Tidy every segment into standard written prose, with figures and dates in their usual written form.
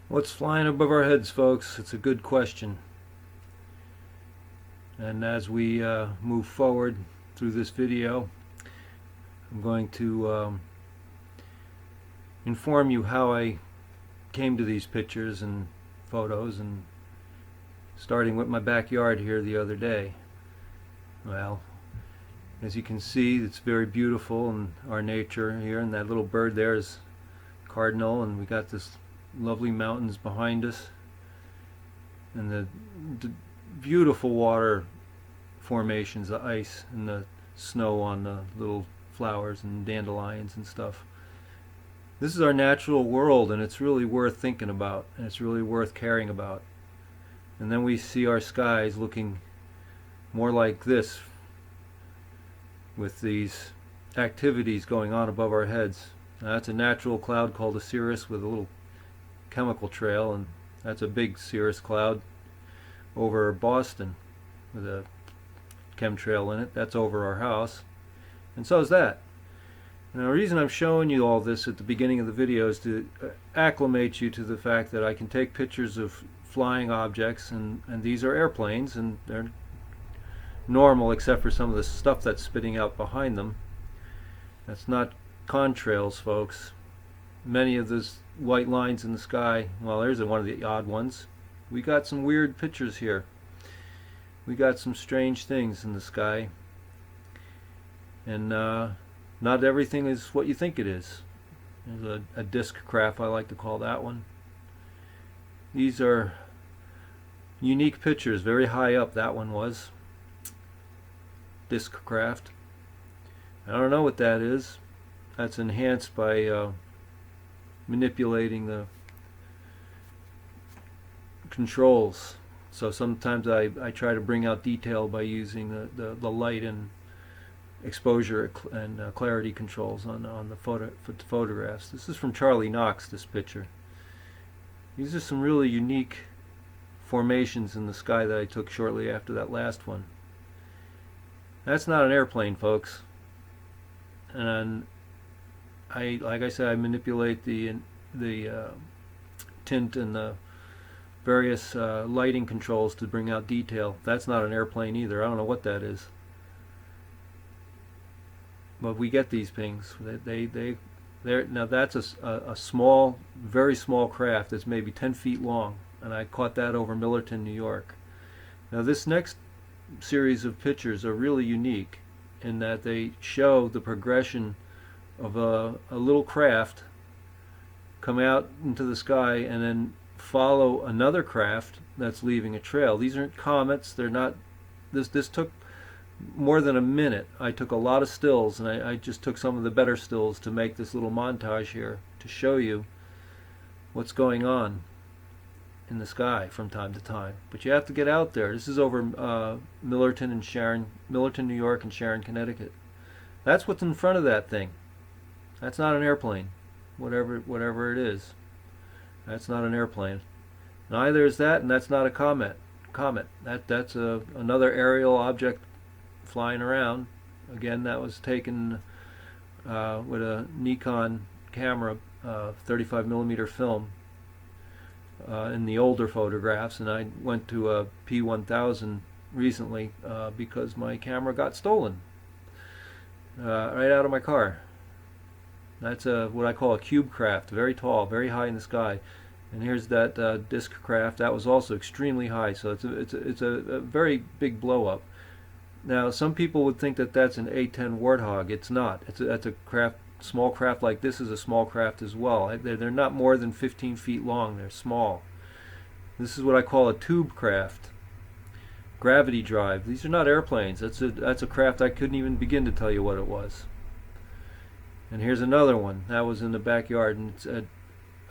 What's flying above our heads, folks? It's a good question. And as we move forward through this video, I'm going to inform you how I came to these pictures and photos, and starting with my backyard here the other day. Well, as you can see, it's very beautiful in our nature here, and that little bird there is cardinal, and we got this lovely mountains behind us, and the beautiful water formations, the ice and the snow on the little flowers and dandelions and stuff. This is our natural world, and it's really worth thinking about, and it's really worth caring about. And then we see our skies looking more like this, with these activities going on above our heads. Now, that's a natural cloud called a cirrus with a little chemical trail, and that's a big cirrus cloud over Boston with a chemtrail in it. That's over our house, and so is that. Now, the reason I'm showing you all this at the beginning of the video is to acclimate you to the fact that I can take pictures of flying objects, and these are airplanes, and they're normal except for some of the stuff that's spitting out behind them. That's not contrails, folks. Many of those white lines in the sky, well, there's one of the odd ones. We got some weird pictures here. We got some strange things in the sky, and not everything is what you think it is. There's a disc craft, I like to call that one. These are unique pictures, very high up. That one was disc craft. I don't know what that is. That's enhanced by manipulating the controls. So sometimes I try to bring out detail by using the light and exposure and clarity controls on the photographs. This is from Charlie Knox, this picture. These are some really unique formations in the sky that I took shortly after that last one. That's not an airplane, folks. And like I said, I manipulate the tint and the various lighting controls to bring out detail. That's not an airplane either. I don't know what that is. But we get these things. Now that's a small, very small craft that's maybe 10 feet long, and I caught that over Millerton, New York. Now this next series of pictures are really unique in that they show the progression of a little craft come out into the sky and then follow another craft that's leaving a trail. These aren't comets. They're not. This took more than a minute. I took a lot of stills, and I just took some of the better stills to make this little montage here to show you what's going on in the sky from time to time. But you have to get out there. This is over Millerton, New York, and Sharon, Connecticut. That's what's in front of that thing. That's not an airplane, whatever it is. That's not an airplane. Neither is that, and that's not a comet. That's another aerial object flying around. Again, that was taken with a Nikon camera, 35mm film, in the older photographs, and I went to a P1000 recently because my camera got stolen right out of my car. That's what I call a cube craft, very tall, very high in the sky. And here's that disc craft. That was also extremely high, so it's a very big blow up. Now, some people would think that that's an A-10 Warthog. It's not. That's a craft. Small craft like this is a small craft as well. They're not more than 15 feet long. They're small. This is what I call a tube craft. Gravity drive. These are not airplanes. That's a craft I couldn't even begin to tell you what it was. And here's another one. That was in the backyard, and it's a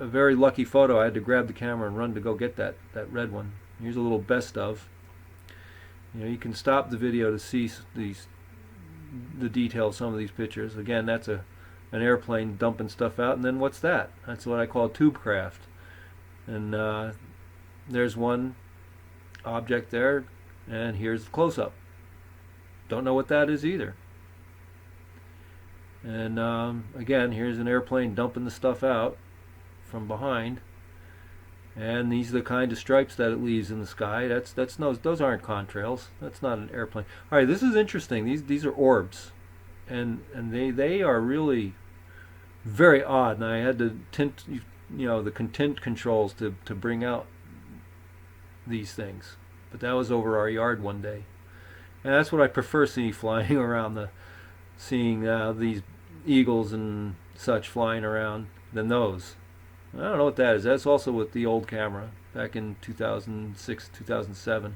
very lucky photo. I had to grab the camera and run to go get that red one. Here's a little best of. You can stop the video to see the detail of some of these pictures. Again, that's an airplane dumping stuff out. And then what's that? That's what I call tube craft. And there's one object there, and here's the close-up. Don't know what that is either. And again, here's an airplane dumping the stuff out from behind. And these are the kind of stripes that it leaves in the sky. Those aren't contrails. That's not an airplane. All right, this is interesting. These are orbs, and they are really very odd. And I had to tint, the tint controls to bring out these things. But that was over our yard one day, and that's what I prefer seeing flying around seeing these eagles and such flying around than those. I don't know what that is. That's also with the old camera back in 2006, 2007.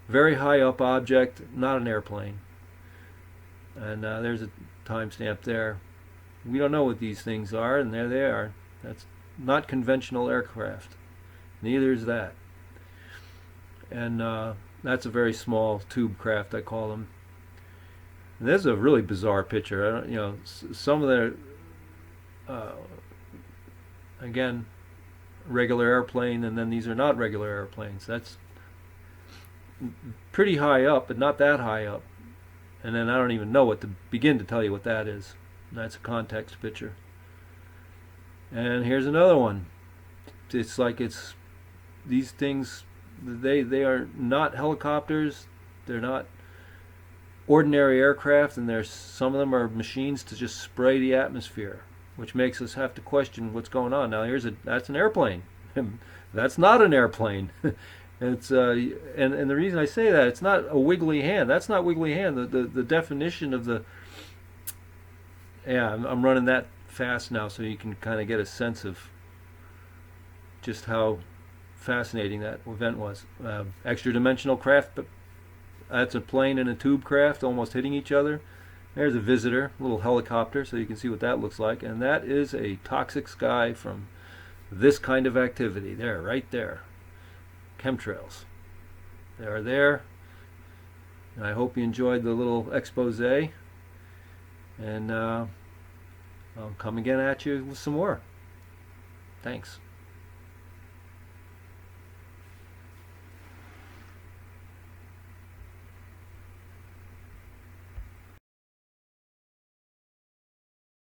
Very high up object, not an airplane. And there's a timestamp there. We don't know what these things are, and there they are. That's not conventional aircraft. Neither is that. And that's a very small tube craft, I call them. And this is a really bizarre picture. Some of the again, regular airplane, and then these are not regular airplanes. That's pretty high up, but not that high up. And then I don't even know what to begin to tell you what that is. That's a context picture. And here's another one. It's like these things, they are not helicopters. They're not ordinary aircraft, and some of them are machines to just spray the atmosphere, which makes us have to question what's going on. Now that's an airplane. That's not an airplane. It's and the reason I say that, it's not a wiggly hand. That's not wiggly hand. The definition of the I'm running that fast now so you can kind of get a sense of just how fascinating that event was. Extra dimensional craft, but that's a plane and a tube craft almost hitting each other. There's a visitor, a little helicopter, so you can see what that looks like. And that is a toxic sky from this kind of activity. There, right there. Chemtrails. They are there. And I hope you enjoyed the little expose. And I'll come again at you with some more. Thanks.